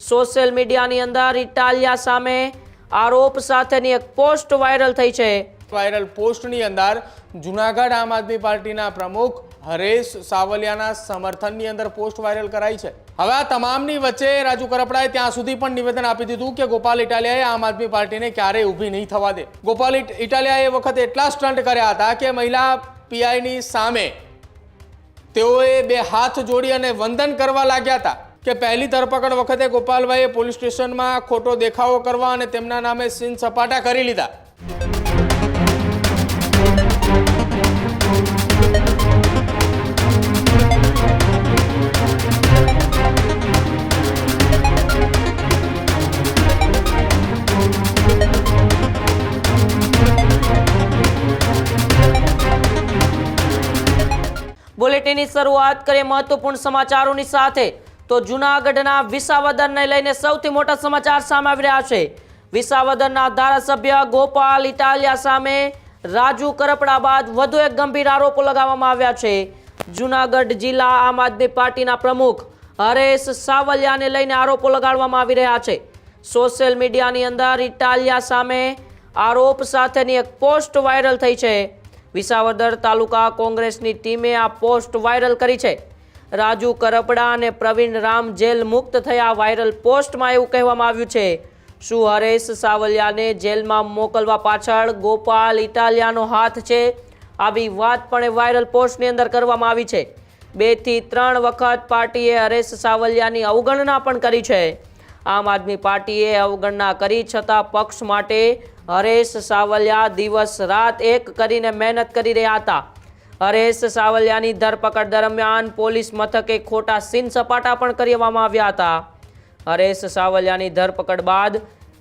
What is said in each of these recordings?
Social મીડિયાની અંદર ઇટાલિયા સામે આરોપ સાથેની એક પોસ્ટ વાયરલ થઈ છે। વાયરલ પોસ્ટની અંદર જૂનાગઢ આમ આદમી પાર્ટીના પ્રમુખ હરેશ સાવલિયાના સમર્થનની અંદર પોસ્ટ વાયરલ કરાઈ છે। હવે આ તમામની વચ્ચે રાજુ કરપડાએ ત્યાં સુધી પણ નિવેદન આપી દીધું કે ગોપાલ ઇટાલિયાએ આમ આદમી પાર્ટીને ક્યારેય ઊભી નહીં થવા દે। ગોપાલ ઇટાલિયાએ એ વખતે એટલા સ્ટન્ટ કર્યા હતા કે મહિલા પીઆઈની સામે તેઓએ બે હાથ જોડી અને વંદન કરવા લાગ્યા હતા કે પહેલી ધરપકડ વખતે ગોપાલભાઈએ પોલીસ સ્ટેશનમાં ખોટો દેખાવો કરવા અને તેમના નામે સીન સપાટા કરી લીધા। બુલેટિનની શરૂઆત કરીએ મહત્વપૂર્ણ સમાચારોની સાથે તો જૂનાગઢના વિસાવદરને લઈને સૌથી મોટા સમાચાર સામે આવી રહ્યા છે। વિસાવદરના ધારાસભ્ય ગોપાલ ઇટાલિયા સામે રાજુ કરપડા બાદ વધુ એક ગંભીર આરોપો લગાવવામાં આવ્યા છે। જૂનાગઢ જિલ્લા આમ આદમી પાર્ટીના પ્રમુખ હરેશ સાવલિયાને લઈને આરોપો લગાડવામાં આવી રહ્યા છે। સોશિયલ મીડિયાની અંદર ઇટાલિયા સામે આરોપ સાથેની એક પોસ્ટ વાયરલ થઈ છે। વિસાવદર તાલુકા કોંગ્રેસની ટીમે આ પોસ્ટ વાયરલ કરી છે। રાજુ કરપડા અને પ્રવીણ રામ જેલ મુક્ત થયા। વાયરલ પોસ્ટમાં એવું કહેવામાં આવ્યું છે, શું હરેશ સાવલિયાને જેલમાં મોકલવા પાછળ ગોપાલ ઇટાલિયાનો હાથ છે? આવી વાત પણ વાયરલ પોસ્ટની અંદર કરવામાં આવી છે। 2 થી 3 વખત પાર્ટીએ હરેશ સાવલિયાની અવગણના પણ કરી છે। આમ આદમી પાર્ટીએ અવગણના કરી છતાં પક્ષ માટે હરેશ સાવલિયા દિવસ રાત એક કરીને મહેનત કરી રહ્યા હતા। હરેશ સાવલિયાની ધરપકડ દરમિયાન પોલીસ મથકે ખોટા સીન સપાટા પણ કરવામાં આવ્યા હતા। હરેશ સાવલિયાની ધરપકડ બાદ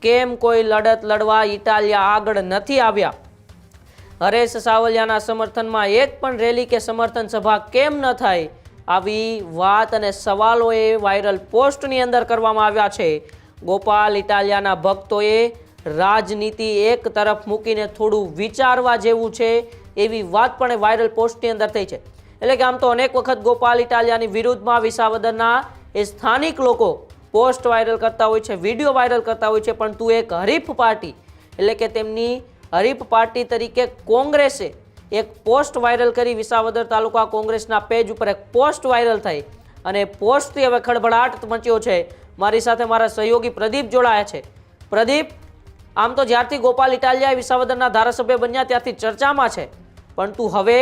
કેમ કોઈ લડત લડવા ઇટાલિયા આગળ નથી આવ્યા? હરેશ સાવલિયાના સમર્થનમાં એક પણ રેલી કે સમર્થન સભા કેમ ન થાય? આવી વાત અને સવાલોએ વાયરલ પોસ્ટની અંદર કરવામાં આવ્યા છે। ગોપાલ ઇટાલિયાના ભક્તોએ રાજનીતિ એક તરફ મૂકીને થોડું વિચારવા જેવું છે એવી વાત પણ વાયરલ પોસ્ટની અંદર થઈ છે। એટલે કે આમ તો અનેક વખત ગોપાલ ઇટાલિયાની વિરુદ્ધમાં વિસાવદરના એ સ્થાનિક લોકો પોસ્ટ વાયરલ કરતા હોય છે, વિડીયો વાયરલ કરતા હોય છે, પરંતુ એક હરીફ પાર્ટી એટલે કે તેમની હરીફ પાર્ટી તરીકે કોંગ્રેસે એક પોસ્ટ વાયરલ કરી। વિસાવદર તાલુકા કોંગ્રેસના પેજ ઉપર એક પોસ્ટ વાયરલ થઈ અને પોસ્ટથી હવે ખળભળાટ મચ્યો છે। મારી સાથે મારા સહયોગી પ્રદીપ જોડાયા છે। પ્રદીપ, આમ તો જ્યારથી ગોપાલ ઇટાલિયા વિસાવદરના ધારાસભ્ય બન્યા ત્યારથી ચર્ચામાં છે, પરંતુ હવે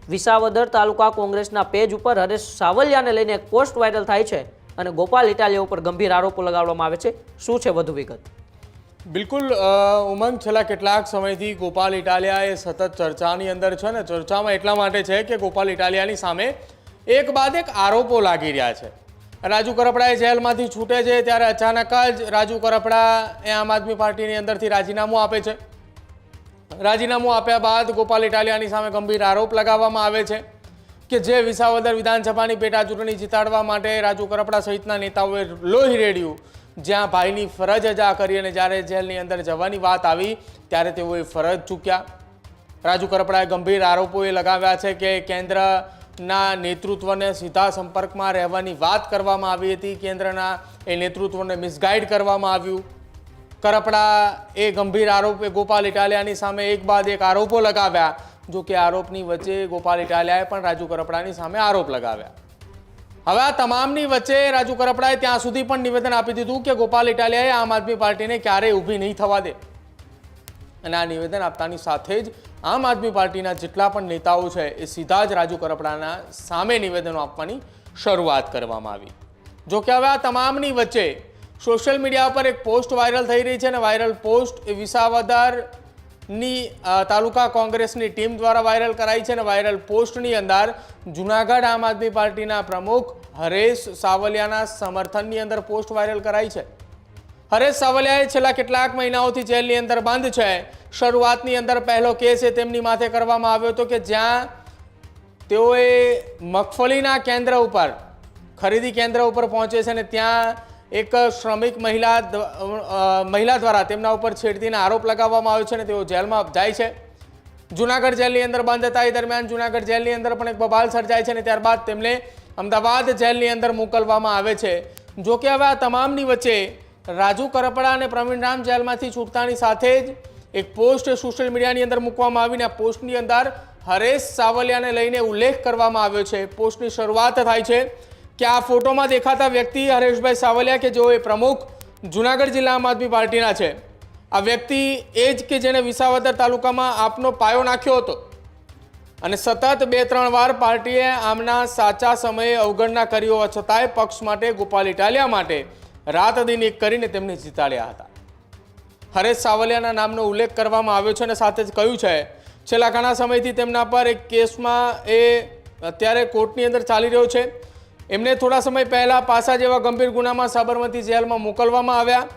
વિસાવદર તાલુકા કોંગ્રેસના પેજ ઉપર હરેશ સાવલિયાને લઈને એક પોસ્ટ વાયરલ થાય છે અને ગોપાલ ઇટાલિયા ઉપર ગંભીર આરોપો લગાડવામાં આવે છે। શું છે વધુ વિગત? બિલકુલ ઉમંગ, છેલ્લા કેટલાક સમયથી ગોપાલ ઇટાલિયા એ સતત ચર્ચાની અંદર છે ને ચર્ચામાં એટલા માટે છે કે ગોપાલ ઇટાલિયાની સામે એક બાદ એક આરોપો લાગી રહ્યા છે। રાજુ કરપડાએ જેલમાંથી છૂટે છે ત્યારે અચાનક જ રાજુ કરપડા એ આમ આદમી પાર્ટીની અંદરથી રાજીનામું આપે છે। રાજીનામું આપ્યા બાદ ગોપાલ ઇટાલિયાની સામે ગંભીર આરોપ લગાવવામાં આવે છે કે જે વિસાવદર વિધાનસભાની પેટા ચૂંટણી જીતાડવા માટે રાજુ કરપડા સહિતના નેતાઓએ લોહી રેડ્યું, જ્યાં ભાઈની ફરજ અદા કરી અને જ્યારે જેલની અંદર જવાની વાત આવી ત્યારે તેઓએ ફરજ ચૂક્યા। રાજુ કરપડાએ ગંભીર આરોપો એ લગાવ્યા છે કે કેન્દ્રના નેતૃત્વને સીધા સંપર્કમાં રહેવાની વાત કરવામાં આવી હતી, કેન્દ્રના એ નેતૃત્વને મિસગાઈડ કરવામાં આવ્યું। કરપડા એ ગંભીર આરોપ ગોપાલ ઇટાલિયાની સામે એક બાદ એક આરોપો લગાવ્યા। જો કે આરોપની વચ્ચે ગોપાલ ઇટાલિયાએ પણ રાજુ કરપડાની સામે આરોપ લગાવ્યા। હવે આ તમામની વચ્ચે રાજુ કરપડાએ ત્યાં સુધી પણ નિવેદન આપી દીધું કે ગોપાલ ઇટાલિયાએ આમ આદમી પાર્ટીને ક્યારેય ઊભી નહીં થવા દે અને આ નિવેદન આપતાની સાથે જ આમ આદમી પાર્ટીના જેટલા પણ નેતાઓ છે એ સીધા જ રાજુ કરપડાના સામે નિવેદનો આપવાની શરૂઆત કરવામાં આવી। જો કે હવે આ તમામની વચ્ચે સોશિયલ મીડિયા પર એક પોસ્ટ વાયરલ થઈ રહી છે અને વાયરલ પોસ્ટ એ વિસાવદરની તાલુકા કોંગ્રેસની ટીમ દ્વારા વાયરલ કરાઈ છે અને વાયરલ પોસ્ટની અંદર જૂનાગઢ આમ આદમી પાર્ટીના પ્રમુખ હરેશ સાવલિયાના સમર્થનની અંદર પોસ્ટ વાયરલ કરાઈ છે। હરેશ સાવલિયાએ છેલ્લા કેટલાક મહિનાઓથી જેલની અંદર બંધ છે। શરૂઆતની અંદર પહેલો કેસ એ તેમની માથે કરવામાં આવ્યો હતો કે જ્યાં તેઓએ મગફળીના કેન્દ્ર ઉપર ખરીદી કેન્દ્ર ઉપર પહોંચે છે અને ત્યાં એક શ્રમિક મહિલા દ્વારા તેમના ઉપર છેડતીના આરોપ લગાવવામાં આવ્યો છે અને તેઓ જેલમાં જાય છે। જૂનાગઢ જેલની અંદર બંધ હતા એ દરમિયાન જૂનાગઢ જેલની અંદર પણ એક બબાલ સર્જાય છે અને ત્યારબાદ તેમને અમદાવાદ જેલની અંદર મોકલવામાં આવે છે। જો કે હવે આ તમામની વચ્ચે રાજુ કરપડા અને પ્રવીણ રામ જેલમાંથી છૂટતાની સાથે જ એક પોસ્ટ સોશિયલ મીડિયાની અંદર મૂકવામાં આવીને આ પોસ્ટની અંદર હરેશ સાવલિયાને લઈને ઉલ્લેખ કરવામાં આવ્યો છે. પોસ્ટની શરૂઆત થાય છે કે આ ફોટોમાં દેખાતા વ્યક્તિ હરેશભાઈ સાવલિયા કે જેઓ એ પ્રમુખ જુનાગઢ જિલ્લા આમ આદમી પાર્ટીના છે. આ વ્યક્તિ એ જ કે જેણે વિસાવદર તાલુકામાં આપનો પાયો નાખ્યો હતો અને સતત 2-3 વાર પાર્ટીએ આમના સાચા સમયે અવગણના કરી હોવા છતાંય પક્ષ માટે ગોપાલ ઇટાલિયા માટે રાત દિન એક કરીને તેમને જીતાડ્યા હતા. હરેશ સાવલિયાના નામનો ઉલ્લેખ કરવામાં આવ્યો છે અને સાથે જ કહ્યું છે છેલ્લા ઘણા સમયથી તેમના પર એક કેસમાં એ અત્યારે કોર્ટની અંદર ચાલી રહ્યો છે. એમને થોડા સમય પહેલાં પાસા જેવા ગંભીર ગુનામાં સાબરમતી જેલમાં મોકલવામાં આવ્યા.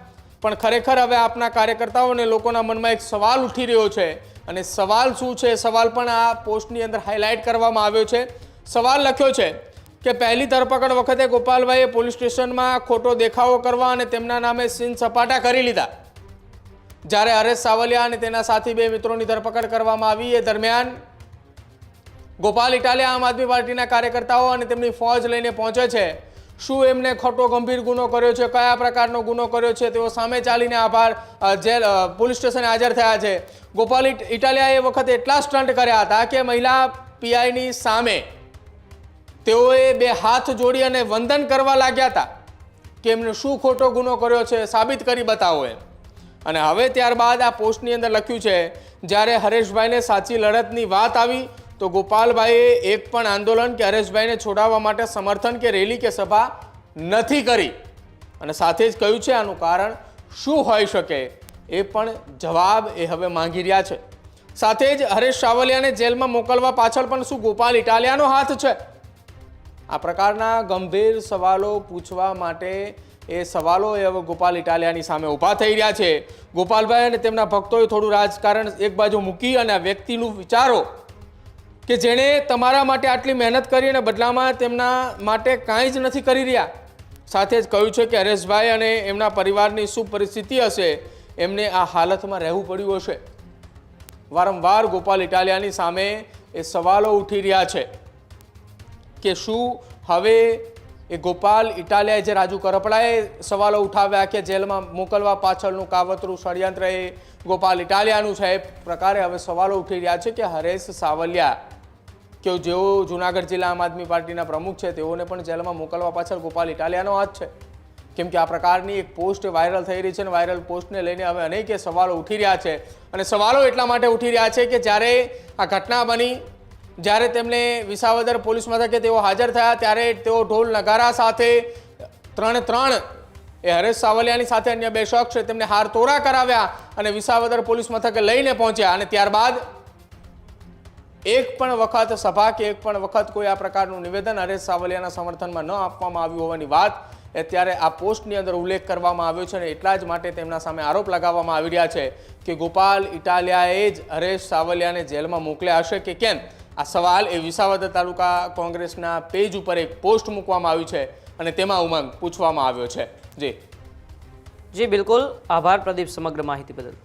પણ ખરેખર હવે આપના કાર્યકર્તાઓ અને લોકોના મનમાં એક સવાલ ઉઠી રહ્યો છે અને સવાલ શું છે? સવાલ પણ આ પોસ્ટની અંદર હાઇલાઇટ કરવામાં આવ્યો છે. સવાલ લખ્યો છે કે પહેલી ધરપકડ વખતે ગોપાલભાઈએ પોલીસ સ્ટેશનમાં ખોટો દેખાવો કરવા અને તેમના નામે સીન સપાટા કરી લીધા. જ્યારે હરેશ સાવલિયા અને તેના સાથી 2 મિત્રોની ધરપકડ કરવામાં આવી એ દરમિયાન ગોપાલ ઇટાલિયા આમ આદમી પાર્ટીના કાર્યકર્તાઓ અને તેમની ફોજ લઈને પહોંચે છે. શું એમને ખોટો ગંભીર ગુનો કર્યો છે, કયા પ્રકારનો ગુનો કર્યો છે, તેઓ સામે ચાલીને જેલ પોલીસ સ્ટેશને હાજર થયા છે. ગોપાલ ઇટાલિયાએ એ વખતે એટલા સ્ટન્ટ કર્યા હતા કે મહિલા પીઆઈની સામે તેઓએ 2 હાથ જોડી અને વંદન કરવા લાગ્યા હતા કે એમને શું ખોટો ગુનો કર્યો છે, સાબિત કરી બતાવો એમ. અને હવે ત્યારબાદ આ પોસ્ટની અંદર લખ્યું છે જ્યારે હરેશભાઈને સાચી લડતની વાત આવી તો ગોપાલભાઈએ એક પણ આંદોલન કે હરેશભાઈને છોડાવવા માટે સમર્થન કે રેલી કે સભા નથી કરી. અને સાથે જ કહ્યું છે આનું કારણ શું હોઈ શકે એ પણ જવાબ એ હવે માંગી રહ્યા છે. સાથે જ હરેશ સાવલિયાને જેલમાં મોકલવા પાછળ પણ શું ગોપાલ ઇટાલિયાનો હાથ છે? આ પ્રકારના ગંભીર સવાલો પૂછવા માટે એ સવાલો એ હવે ગોપાલ ઇટાલિયાની સામે ઊભા થઈ રહ્યા છે. ગોપાલભાઈ અને તેમના ભક્તોએ થોડું રાજકારણ એક બાજુ મૂકી અને આ વ્યક્તિનું વિચારો કે જેણે તમારા માટે આટલી મહેનત કરી અને બદલામાં તેમના માટે કાંઈ જ નથી કરી રહ્યા. સાથે જ કહ્યું છે કે હરેશભાઈ અને એમના પરિવારની શું પરિસ્થિતિ હશે, એમને આ હાલતમાં રહેવું પડ્યું હશે. વારંવાર ગોપાલ ઇટાલિયાની સામે એ સવાલો ઉઠી રહ્યા છે કે શું હવે એ ગોપાલ ઇટાલિયાએ જે રાજુ કરપડાએ સવાલો ઉઠાવ્યા કે જેલમાં મોકલવા પાછળનું કાવતરું ષડયંત્ર એ ગોપાલ ઇટાલિયાનું છે, એ પ્રકારે હવે સવાલો ઉઠી રહ્યા છે કે હરેશ સાવલિયા કે જેઓ જુનાગઢ જિલ્લા આમ આદમી પાર્ટીના પ્રમુખ છે તેઓને પણ જેલમાં મોકલવા પાછળ ગોપાલ ઇટાલિયાનો હાથ છે. કેમ કે આ પ્રકારની એક પોસ્ટ વાયરલ થઈ રહી છે અને વાયરલ પોસ્ટને લઈને હવે અનેક સવાલો ઉઠી રહ્યા છે. અને સવાલો એટલા માટે ઉઠી રહ્યા છે કે જ્યારે આ ઘટના બની, જ્યારે તેમને વિસાવદર પોલીસ મથકે તેઓ હાજર થયા ત્યારે તેઓ ઢોલ નગારા સાથે 3 એ હરેશ સાવલિયાની સાથે અન્ય 2 શખ્સ તેમને હાર તોરા કરાવ્યા અને વિસાવદર પોલીસ મથકે લઈને પહોંચ્યા. અને ત્યારબાદ એક પણ વખત સભા કે એક પણ વખત કોઈ આ પ્રકારનું નિવેદન હરેશ સાવલિયાના સમર્થનમાં ન આપવામાં આવ્યું હોવાની વાત અત્યારે આ પોસ્ટની અંદર ઉલ્લેખ કરવામાં આવ્યો છે. અને એટલા જ માટે તેમના સામે આરોપ લગાવવામાં આવી રહ્યા છે કે ગોપાલ ઇટાલિયાએ જ હરેશ સાવલિયાને જેલમાં મોકલ્યા હશે કે કેમ. આ સવાલ એ વિસાવદર તાલુકા કોંગ્રેસના પેજ ઉપર એક પોસ્ટ મૂકવામાં આવી છે અને તેમાં ઉમંગ પૂછવામાં આવ્યો છે. જી બિલકુલ, આભાર પ્રદીપ સમગ્ર માહિતી બદલ.